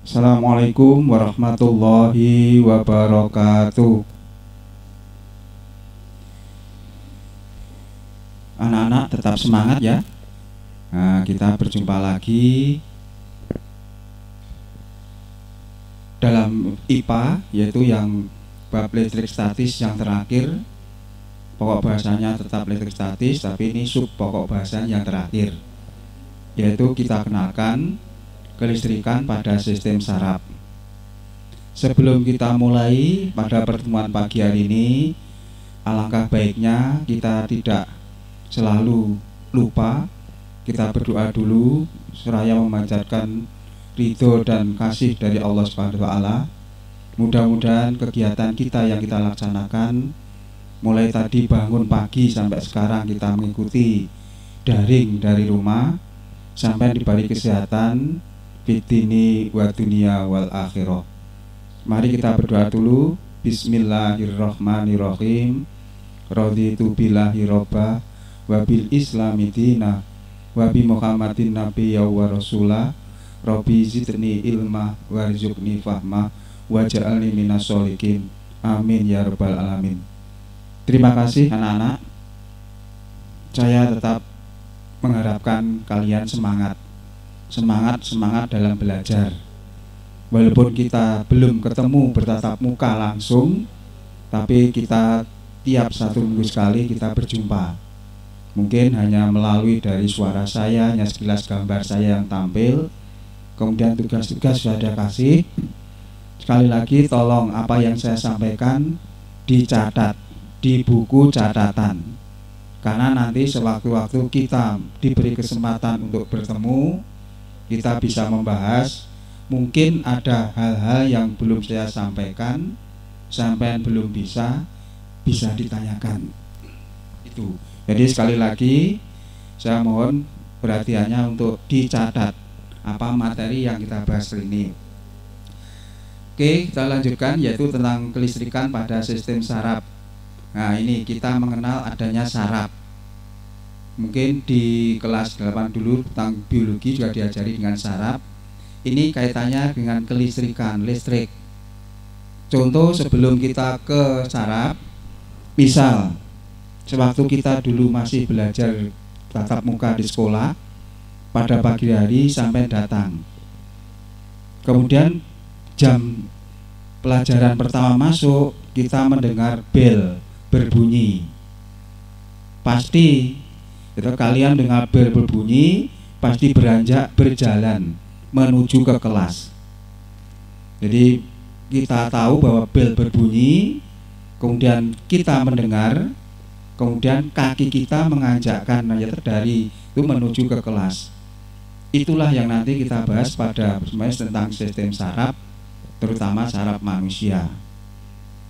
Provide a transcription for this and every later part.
Assalamualaikum warahmatullahi wabarakatuh. Anak-anak tetap semangat ya. Nah, kita berjumpa lagi dalam IPA, yaitu yang bab listrik statis yang terakhir. Pokok bahasanya tetap listrik statis, tapi ini sub pokok bahasa yang terakhir, yaitu kita kenalkan kelistrikan pada sistem saraf. Sebelum kita mulai pada pertemuan pagi hari ini, alangkah baiknya kita tidak selalu lupa, kita berdoa dulu seraya memanjatkan ridho dan kasih dari Allah Subhanahu wa Ta'ala. Mudah-mudahan kegiatan kita yang kita laksanakan mulai tadi bangun pagi sampai sekarang kita mengikuti daring dari rumah, sampai diberi kesehatan fitini wa dunia wal akhirah. Mari kita berdoa dulu. Bismillahirrahmanirrahim. Raditu billahi robba wa bil islami dina wa bi muhammadin nabiyya wa rasulah. Rabbi zidni ilma warzuqni fahma waj'alni minas sholihin. Amin ya rabbal alamin. Terima kasih anak-anak. Saya tetap mengharapkan kalian semangat dalam belajar. Walaupun kita belum ketemu bertatap muka langsung, tapi kita tiap 1 minggu sekali kita berjumpa. Mungkin hanya melalui dari suara saya, hanya sekilas gambar saya yang tampil. Kemudian tugas-tugas sudah ada kasih. Sekali lagi tolong apa yang saya sampaikan dicatat di buku catatan, karena nanti sewaktu-waktu kita diberi kesempatan untuk bertemu, kita bisa membahas. Mungkin ada hal-hal yang belum saya sampaikan, sampai belum bisa ditanyakan. Itu. Jadi sekali lagi saya mohon perhatiannya untuk dicatat apa materi yang kita bahas hari ini. Oke, kita lanjutkan, yaitu tentang kelistrikan pada sistem saraf. Nah, ini kita mengenal adanya saraf. Mungkin di kelas 8 dulu tentang biologi juga diajari dengan saraf. Ini kaitannya dengan kelistrikan, listrik. Contoh sebelum kita ke saraf, misal sewaktu kita dulu masih belajar tatap muka di sekolah, pada pagi hari sampai datang. Kemudian jam pelajaran pertama masuk, kita mendengar bel berbunyi. Pasti itu kalian dengar bel berbunyi, pasti beranjak berjalan menuju ke kelas. Jadi kita tahu bahwa bel berbunyi, kemudian kita mendengar, kemudian kaki kita menganjakkan dari itu menuju ke kelas. Itulah yang nanti kita bahas pada tentang sistem saraf, terutama saraf manusia.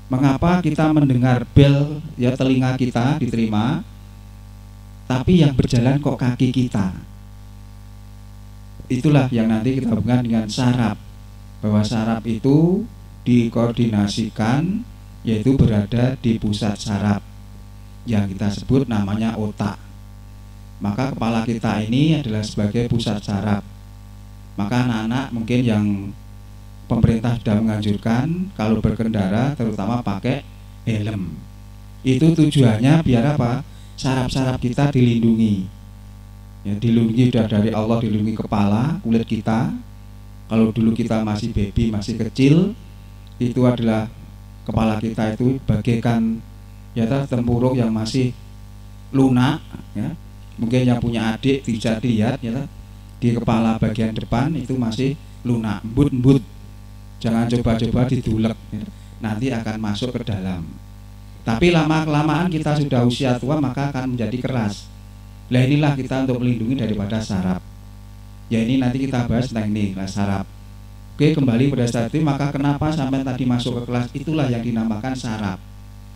Mengapa kita mendengar bel, ya telinga kita diterima, tapi yang berjalan kok kaki kita? Itulah yang nanti kita hubungkan dengan saraf, bahwa saraf itu dikoordinasikan, yaitu berada di pusat saraf yang kita sebut namanya otak. Maka kepala kita ini adalah sebagai pusat saraf. Maka anak-anak mungkin yang pemerintah sudah menganjurkan kalau berkendara terutama pakai helm. Itu tujuannya biar apa? Saraf-saraf kita dilindungi. Ya, dilindungi dari Allah, dilindungi kepala, kulit kita. Kalau dulu kita masih baby, masih kecil, itu adalah kepala kita itu bagaikan ya tempurung yang masih lunak, ya. Mungkin yang punya adik bisa dilihat ya, di kepala bagian depan itu masih lunak, embut-embut. Jangan coba-coba didulek, ya. Nanti akan masuk ke dalam. Tapi lama-kelamaan kita sudah usia tua maka akan menjadi keras. Nah inilah kita untuk melindungi daripada saraf. Ya ini nanti kita bahas tentang ini, saraf. Oke, kembali pada saat itu, maka kenapa sampai tadi masuk ke kelas, itulah yang dinamakan saraf.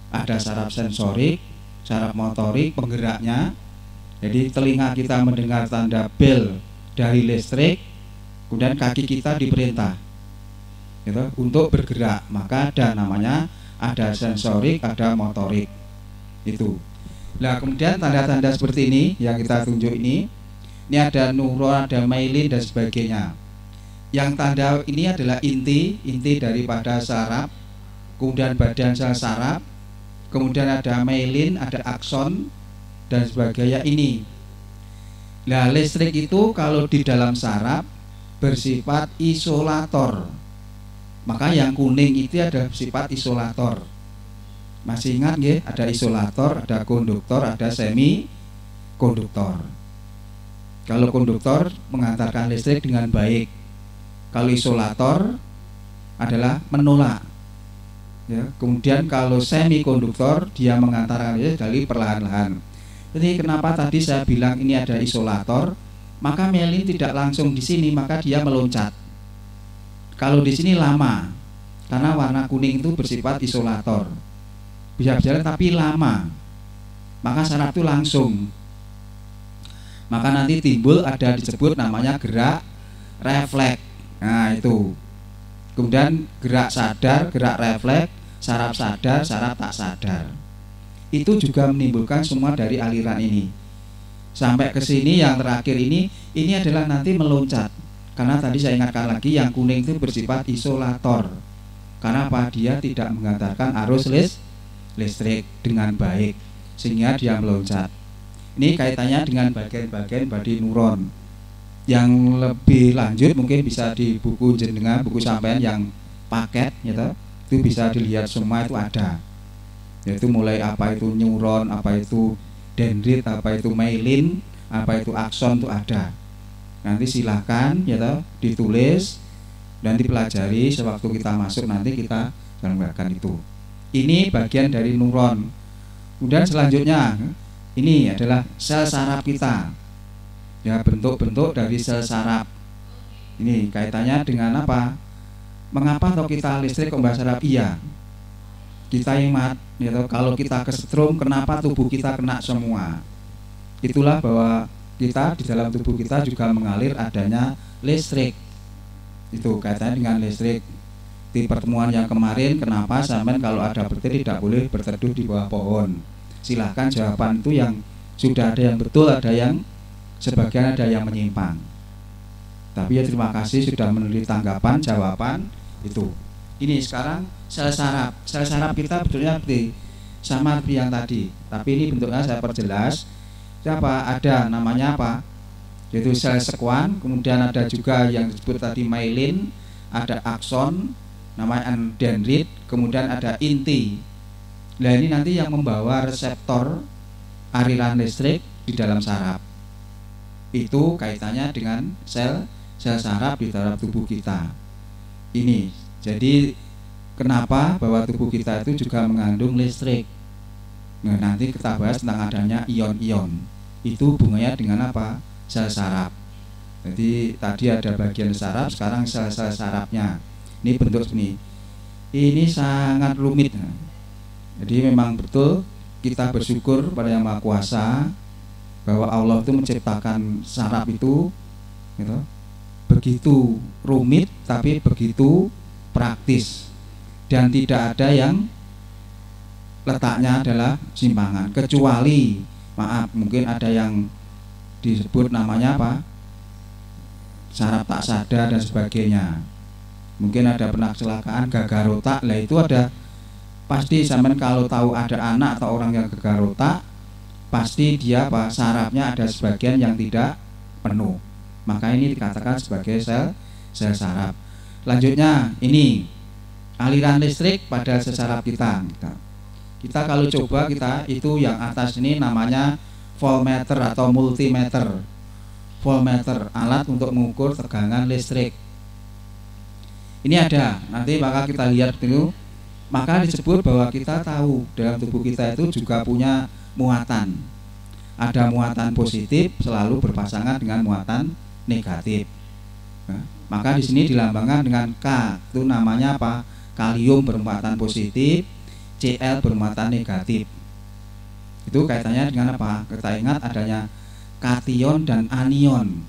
Ada saraf sensorik, saraf motorik, penggeraknya. Jadi telinga kita mendengar tanda bel dari listrik, kemudian kaki kita diperintah gitu, untuk bergerak. Maka ada namanya, ada sensorik, ada motorik. Itu. Nah kemudian tanda-tanda seperti ini yang kita tunjuk ini ada neuron, ada myelin dan sebagainya. Yang tanda ini adalah inti daripada saraf, kemudian badan sel saraf, kemudian ada myelin, ada akson dan sebagainya ini. Nah, listrik itu kalau di dalam saraf bersifat isolator. Maka yang kuning itu ada sifat isolator. Masih ingat nggih? Ada isolator, ada konduktor, ada semi konduktor. Kalau konduktor mengantarkan listrik dengan baik. Kalau isolator adalah menolak. Ya, kemudian kalau semi konduktor dia mengantarkan listrik dari perlahan-lahan. Jadi kenapa tadi saya bilang ini ada isolator? Maka myelin tidak langsung di sini, maka dia meloncat. Kalau di sini lama, karena warna kuning itu bersifat isolator. Bisa berjalan tapi lama. Maka saraf itu langsung. Maka nanti timbul ada disebut namanya gerak refleks. Nah itu. Kemudian gerak sadar, gerak refleks, saraf sadar, saraf tak sadar. Itu juga menimbulkan semua dari aliran ini. Sampai ke sini yang terakhir ini adalah nanti meloncat. Karena tadi saya ingatkan lagi yang kuning itu bersifat isolator. Karena apa? Dia tidak mengantarkan arus listrik dengan baik sehingga dia meloncat. Ini kaitannya dengan bagian-bagian badi neuron. Yang lebih lanjut mungkin bisa di buku jenengan, buku sampean yang paket gitu. Itu bisa dilihat semua itu ada. Yaitu mulai apa itu neuron, apa itu dendrit, apa itu myelin, apa itu akson itu ada. Nanti silahkan ya toh, ditulis dan dipelajari sewaktu kita masuk nanti kita menggunakan itu. Ini bagian dari neuron. Kemudian selanjutnya ini adalah sel saraf kita. Ya, bentuk-bentuk dari sel saraf. Ini kaitannya dengan apa? Mengapa toh kita listrik kok saraf? Iya. Kita ingat ya toh, kalau kita kesetrum kenapa tubuh kita kena semua? Itulah bahwa kita di dalam tubuh kita juga mengalir adanya listrik. Itu kaitannya dengan listrik. Di pertemuan yang kemarin kenapa sampean kalau ada petir tidak boleh berteduh di bawah pohon? Silahkan jawaban itu yang sudah ada yang betul, ada yang sebagian ada yang menyimpang. Tapi ya terima kasih sudah menulis tanggapan jawaban itu. Ini sekarang sel saraf. Sel saraf kita betulnya sama seperti yang tadi. Tapi ini bentuknya saya perjelas. Siapa? Ada namanya apa? Yaitu sel sekuan, kemudian ada juga yang disebut tadi myelin, ada akson, namanya dendrit, kemudian ada inti. Nah ini nanti yang membawa reseptor aliran listrik di dalam saraf. Itu kaitannya dengan sel saraf di dalam tubuh kita. Ini, jadi kenapa bahwa tubuh kita itu juga mengandung listrik. Nah, nanti kita bahas tentang adanya ion-ion. Itu hubungannya dengan apa? Sel saraf. Jadi tadi ada bagian saraf, sekarang sel-sel sarafnya. Ini bentuk sini. Ini sangat rumit. Jadi memang betul kita bersyukur pada Yang Maha Kuasa bahwa Allah itu menciptakan saraf itu gitu, begitu rumit tapi begitu praktis dan tidak ada yang letaknya adalah simpangan, kecuali maaf mungkin ada yang disebut namanya apa, saraf tak sadar dan sebagainya. Mungkin ada pernah kecelakaan gagal otak, lah itu ada pasti sampean kalau tahu ada anak atau orang yang gagal otak, pasti dia apa, sarafnya ada sebagian yang tidak penuh. Maka ini dikatakan sebagai sel saraf. Lanjutnya ini aliran listrik pada sel saraf kita. Kita kalau coba kita itu yang atas ini namanya voltmeter atau multimeter. Voltmeter, alat untuk mengukur tegangan listrik. Ini ada, nanti maka kita lihat dulu. Maka disebut bahwa kita tahu dalam tubuh kita itu juga punya muatan. Ada muatan positif selalu berpasangan dengan muatan negatif. Nah, maka di sini dilambangkan dengan K, itu namanya apa? Kalium bermuatan positif, Cl bermuatan negatif. Itu kaitannya dengan apa? Kita ingat adanya kation dan anion.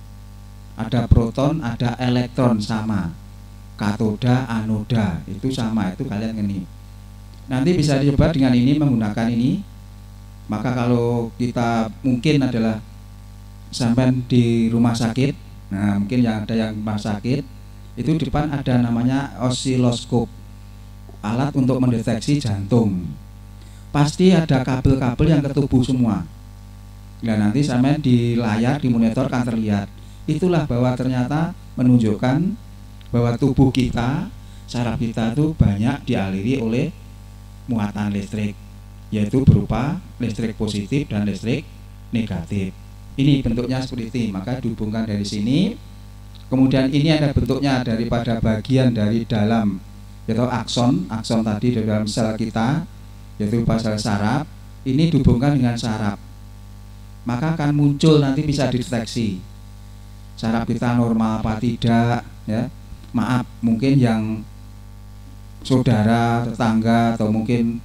Ada proton, ada elektron sama. Katoda, anoda, itu sama, itu kalian ini. Nanti bisa dicoba dengan ini, menggunakan ini. Maka kalau kita mungkin adalah sampai di rumah sakit, nah mungkin yang ada yang rumah sakit itu di depan ada namanya osiloskop, alat untuk mendeteksi jantung. Pasti ada kabel-kabel yang ke tubuh semua. Nah nanti sampai di layar, di monitor kan terlihat. Itulah bahwa ternyata menunjukkan bahwa tubuh kita, saraf kita itu banyak dialiri oleh muatan listrik, yaitu berupa listrik positif dan listrik negatif. Ini bentuknya seperti ini, maka dihubungkan dari sini. Kemudian ini ada bentuknya daripada bagian dari dalam, yaitu akson tadi di dalam sel kita, yaitu sel saraf. Ini dihubungkan dengan saraf, maka akan muncul nanti bisa dideteksi saraf kita normal apa tidak, ya. Maaf, mungkin yang saudara, tetangga, atau mungkin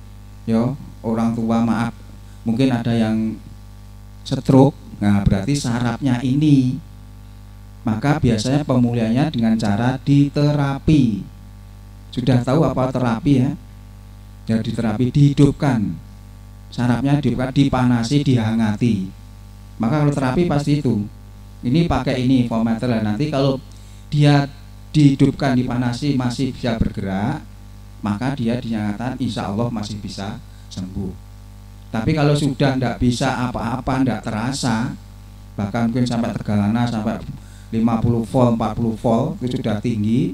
orang tua, maaf, mungkin ada yang stroke. Nah berarti sarafnya ini. Maka biasanya pemulihannya dengan cara diterapi. Sudah tahu apa terapi, ya? Jadi terapi dihidupkan, sarafnya dihidupkan, dipanasi, dihangati. Maka kalau terapi pasti itu. Ini pakai ini voltmeter. Nanti kalau dia dihidupkan, dipanasi, masih bisa bergerak, maka dia dinyatakan insya Allah masih bisa sembuh. Tapi kalau sudah tidak bisa apa-apa, tidak terasa, bahkan mungkin sampai tegangannya sampai 50 volt, 40 volt, itu sudah tinggi,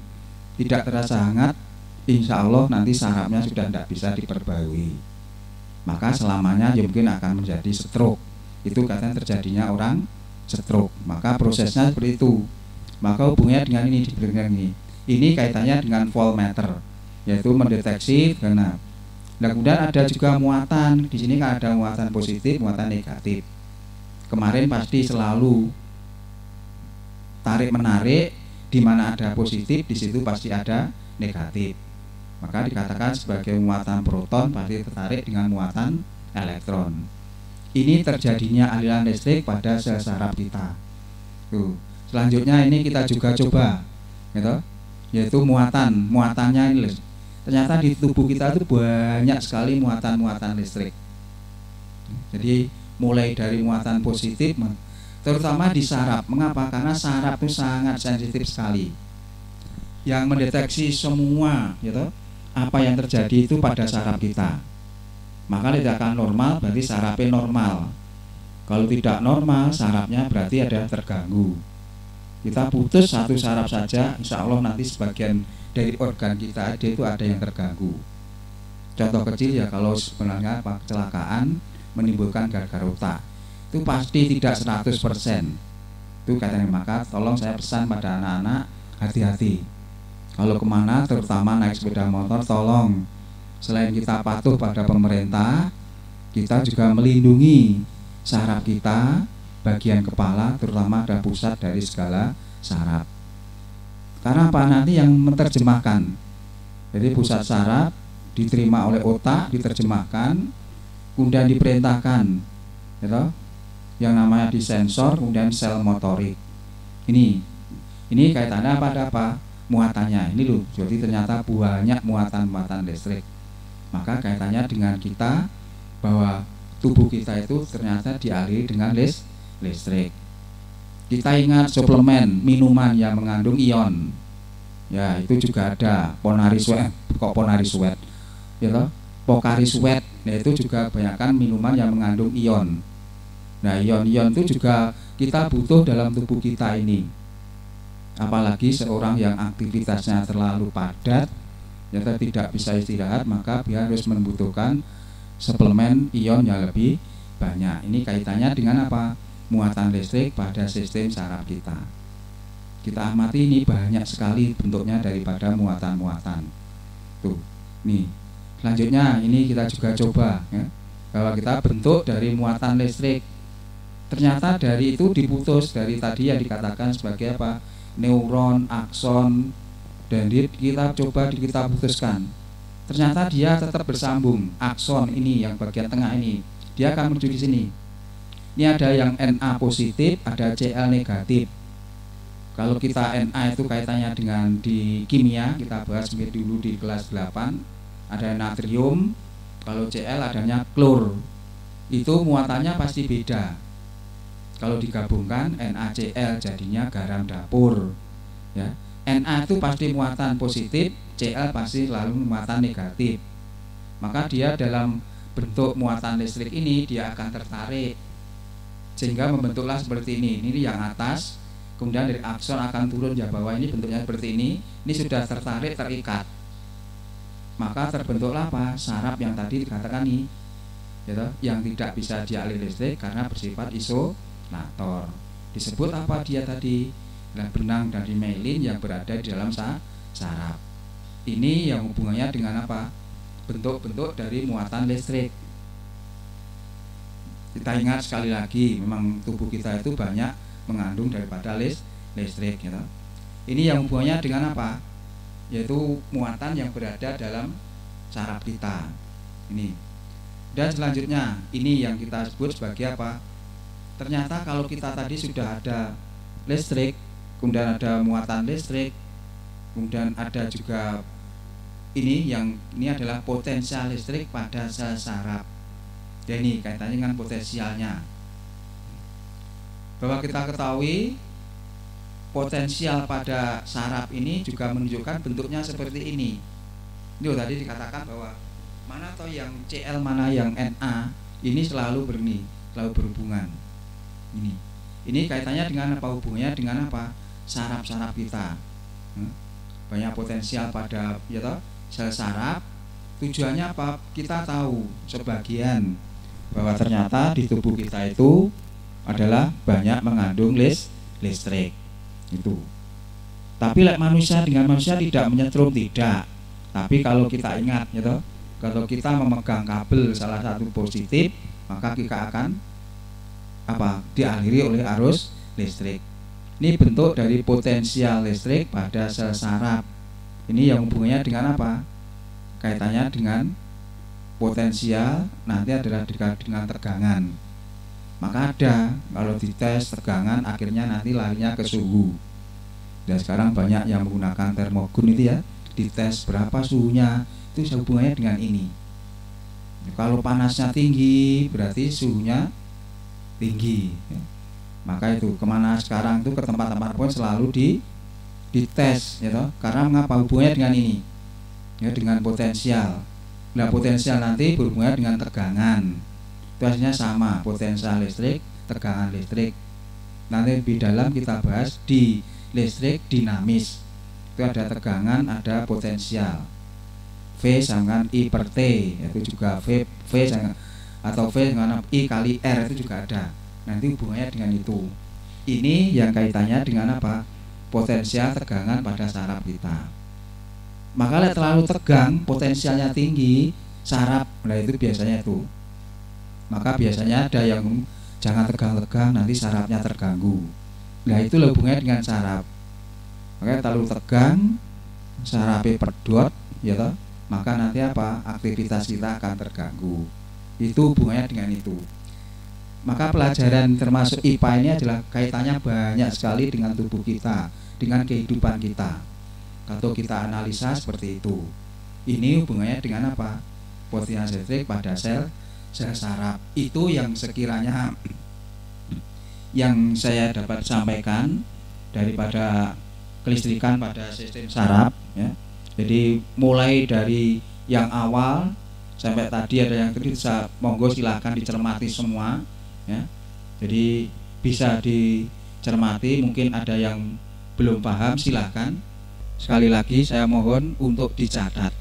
tidak terasa hangat, insya Allah nanti sarafnya sudah tidak bisa diperbarui. Maka selamanya ya mungkin akan menjadi stroke. Itu katanya terjadinya orang stroke. Maka prosesnya seperti itu. Maka hubungannya dengan ini, diberikan ini. Ini kaitannya dengan voltmeter, yaitu mendeteksi karena. Nah, kemudian ada juga muatan. Di sini kan ada muatan positif, muatan negatif. Kemarin pasti selalu tarik menarik, di mana ada positif di situ pasti ada negatif. Maka dikatakan sebagai muatan proton pasti tertarik dengan muatan elektron. Ini terjadinya aliran listrik pada sel saraf kita. Tuh. Selanjutnya ini kita juga coba, gitu, yaitu muatannya ini. Ternyata di tubuh kita itu banyak sekali muatan listrik. Jadi mulai dari muatan positif, terutama di saraf. Mengapa? Karena saraf itu sangat sensitif sekali, yang mendeteksi semua, gitu, apa yang terjadi itu pada saraf kita. Maka tidak akan normal, berarti sarafnya normal. Kalau tidak normal, sarafnya berarti ada terganggu. Kita putus satu saraf saja, insya Allah nanti sebagian dari organ kita itu ada yang terganggu. Contoh kecil ya, kalau sebenarnya kecelakaan menimbulkan gagal otak, itu pasti tidak 100%. Itu katanya. Maka tolong saya pesan pada anak-anak, hati-hati kalau kemana, terutama naik sepeda motor. Tolong, selain kita patuh pada pemerintah, kita juga melindungi saraf kita, bagian kepala, terutama ada pusat dari segala saraf. Karena apa? Nanti yang menerjemahkan. Jadi pusat saraf diterima oleh otak, diterjemahkan, kemudian diperintahkan, gitu, yang namanya disensor, kemudian sel motorik. Ini kaitannya pada apa? Muatannya. Ini loh. Jadi ternyata banyak muatan listrik. Maka kaitannya dengan kita, bahwa tubuh kita itu ternyata dialiri dengan listrik. Kita ingat suplemen, minuman yang mengandung ion. Ya, itu juga ada Pocari Sweat, ya, Pocari Sweat. Nah, itu juga kebanyakan minuman yang mengandung ion. Nah, ion-ion itu juga kita butuh dalam tubuh kita ini. Apalagi seorang yang aktivitasnya terlalu padat, ya, tidak bisa istirahat, maka dia harus membutuhkan suplemen ion yang lebih banyak. Ini kaitannya dengan apa? Muatan listrik pada sistem saraf kita. Kita amati ini banyak sekali bentuknya daripada muatan-muatan. Tuh, nih. Selanjutnya ini kita juga coba, ya, bahwa kita bentuk dari muatan listrik. Ternyata dari itu diputus dari tadi yang dikatakan sebagai apa? Neuron, akson, dan kita coba kita putuskan. Ternyata dia tetap bersambung. Akson ini yang bagian tengah ini, dia akan menuju di sini. Ini ada yang Na positif, ada Cl negatif. Kalau kita Na itu kaitannya dengan di kimia, kita bahas dulu di kelas 8, ada natrium. Kalau Cl adanya klor. Itu muatannya pasti beda. Kalau digabungkan NaCl jadinya garam dapur, ya. Na itu pasti muatan positif, Cl pasti selalu muatan negatif. Maka dia dalam bentuk muatan listrik ini dia akan tertarik sehingga membentuklah seperti ini. Ini yang atas, kemudian dari akson akan turun ya bawah, ini bentuknya seperti ini. Ini sudah tertarik, terikat. Maka terbentuklah apa? Saraf yang tadi dikatakan ini, gitu, yang tidak bisa dialiri listrik karena bersifat isolator. Disebut apa dia tadi? Benang dari myelin yang berada di dalam saraf. Ini yang hubungannya dengan apa? Bentuk-bentuk dari muatan listrik. Kita ingat sekali lagi, memang tubuh kita itu banyak mengandung daripada listrik, gitu. Ini yang hubungannya dengan apa? Yaitu muatan yang berada dalam saraf kita. Ini. Dan selanjutnya, ini yang kita sebut sebagai apa? Ternyata kalau kita tadi sudah ada listrik, kemudian ada muatan listrik, kemudian ada juga ini adalah potensial listrik pada sel saraf. Dan ini kaitannya dengan potensialnya. Bahwa kita ketahui potensial pada saraf ini juga menunjukkan bentuknya seperti ini. Ini tadi dikatakan bahwa mana toh yang Cl, mana yang Na, ini selalu berhubungan. Ini kaitannya dengan apa? Hubungannya dengan apa? Saraf-saraf kita. Banyak potensial pada sel saraf. Tujuannya apa? Kita tahu sebagian bahwa ternyata di tubuh kita itu adalah banyak mengandung listrik itu. Tapi manusia dengan manusia tidak menyetrum, tidak. Tapi kalau kita ingat kalau kita memegang kabel salah satu positif, maka kita akan dialiri oleh arus listrik. Ini bentuk dari potensial listrik pada sel saraf. Ini yang hubungannya dengan apa? Kaitannya dengan potensial nanti adalah dengan tegangan. Maka ada kalau dites tegangan akhirnya nanti larinya ke suhu. Dan sekarang banyak yang menggunakan termogun itu ya, dites berapa suhunya, itu hubungannya dengan ini. Kalau panasnya tinggi berarti suhunya tinggi. Maka itu kemana sekarang itu ke tempat-tempat pun selalu dites, karena mengapa hubungannya dengan ini, dengan potensial. Nah potensial nanti berhubungan dengan tegangan. Itu hasilnya sama, potensial listrik, tegangan listrik. Nanti lebih dalam kita bahas di listrik dinamis. Itu ada tegangan, ada potensial. V sama I per T, itu juga V sama, atau V dengan I kali R itu juga ada. Nanti hubungannya dengan itu. Ini yang kaitannya dengan apa? Potensial tegangan pada saraf kita. Maka terlalu tegang, potensialnya tinggi, saraf, nah itu biasanya itu. Maka biasanya ada yang jangan tegang-tegang, nanti sarafnya terganggu. Nah itu hubungannya dengan saraf. Maka terlalu tegang, sarafnya pedot, maka nanti apa? Aktivitas kita akan terganggu. Itu hubungannya dengan itu. Maka pelajaran termasuk IPA ini adalah kaitannya banyak sekali dengan tubuh kita, dengan kehidupan kita. Atau kita analisa seperti itu. Ini hubungannya dengan apa? Potensial listrik pada sel saraf. Itu yang sekiranya yang saya dapat sampaikan daripada kelistrikan pada sistem saraf, ya. Jadi mulai dari yang awal sampai tadi ada yang tadi, monggo silahkan dicermati semua, ya. Jadi bisa dicermati, mungkin ada yang belum paham silahkan. Sekali lagi saya mohon untuk dicatat.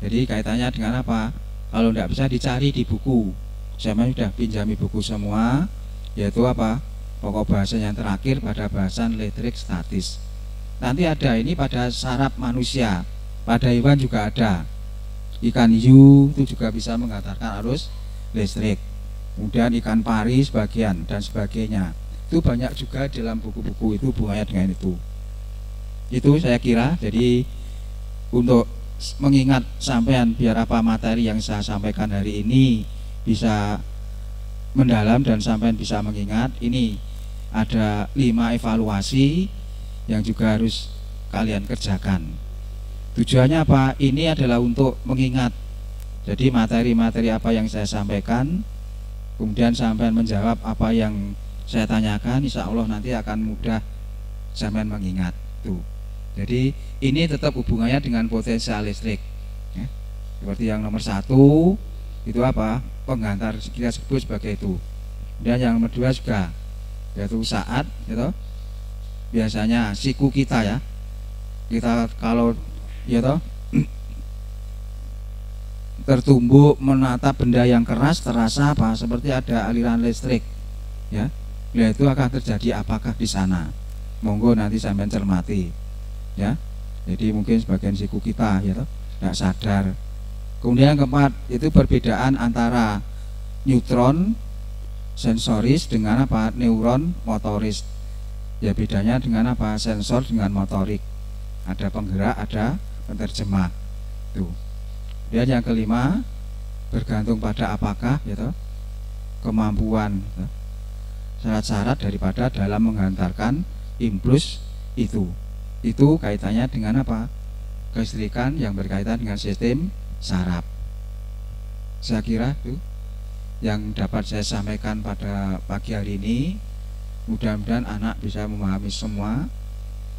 Jadi kaitannya dengan apa? Kalau tidak bisa dicari di buku. Saya sudah pinjami buku semua, yaitu apa? Pokok bahasa yang terakhir pada bahasan listrik statis. Nanti ada ini pada saraf manusia, pada hewan juga ada. Ikan hiu itu juga bisa menghantarkan arus listrik. Kemudian ikan pari sebagian dan sebagainya. Itu banyak juga dalam buku-buku itu hubungannya dengan itu. Itu saya kira. Jadi untuk mengingat sampean biar apa materi yang saya sampaikan hari ini bisa mendalam dan sampean bisa mengingat, ini ada 5 evaluasi yang juga harus kalian kerjakan. Tujuannya apa? Ini adalah untuk mengingat. Jadi materi-materi apa yang saya sampaikan, kemudian sampean menjawab apa yang saya tanyakan, insya Allah nanti akan mudah sampean mengingat. Tuh. Jadi ini tetap hubungannya dengan potensial listrik ya. Seperti yang nomor 1 itu apa? Penghantar, kita sebut sebagai itu. Dan yang nomor 2 juga yaitu saat gitu. Biasanya siku kita ya. Kita kalau ya toh tertumbuk menatap benda yang keras, terasa apa? Seperti ada aliran listrik ya. Nah, itu akan terjadi apakah di sana? Monggo nanti sampai cermati ya. Jadi mungkin sebagian siku kita ya toh tidak sadar. Kemudian yang keempat itu perbedaan antara neutron sensoris dengan apa? Neuron motoris. Ya bedanya dengan apa? Sensor dengan motorik. Ada penggerak, ada penerjemah. Tuh. Dan yang kelima bergantung pada apakah ya toh kemampuan ya, syarat-syarat daripada dalam menghantarkan impuls itu. Itu kaitannya dengan apa? Kelistrikan yang berkaitan dengan sistem saraf. Saya kira itu yang dapat saya sampaikan pada pagi hari ini. Mudah-mudahan anak bisa memahami semua.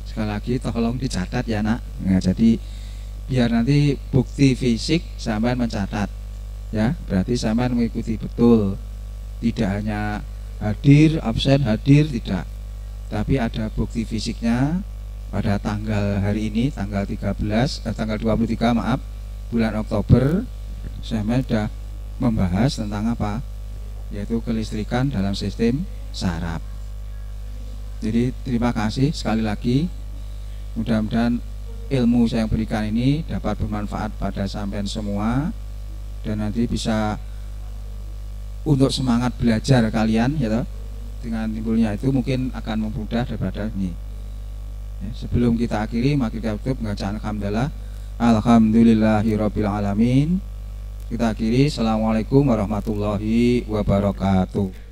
Sekali lagi tolong dicatat ya nak. Nah, jadi biar nanti bukti fisik sampean mencatat ya. Berarti sampean mengikuti betul. Tidak hanya hadir, absen, hadir, tidak. Tapi ada bukti fisiknya. Pada tanggal hari ini tanggal 23 bulan Oktober saya sudah membahas tentang apa? Yaitu kelistrikan dalam sistem saraf. Jadi terima kasih sekali lagi. Mudah-mudahan ilmu saya yang berikan ini dapat bermanfaat pada sampean semua dan nanti bisa untuk semangat belajar kalian ya toh. Dengan timbulnya itu mungkin akan mempermudah daripada ini. Ya, sebelum kita akhiri mari kita tutup bacaan alhamdulillah. Alhamdulillahirabbil alamin. Kita akhiri. Assalamualaikum warahmatullahi wabarakatuh.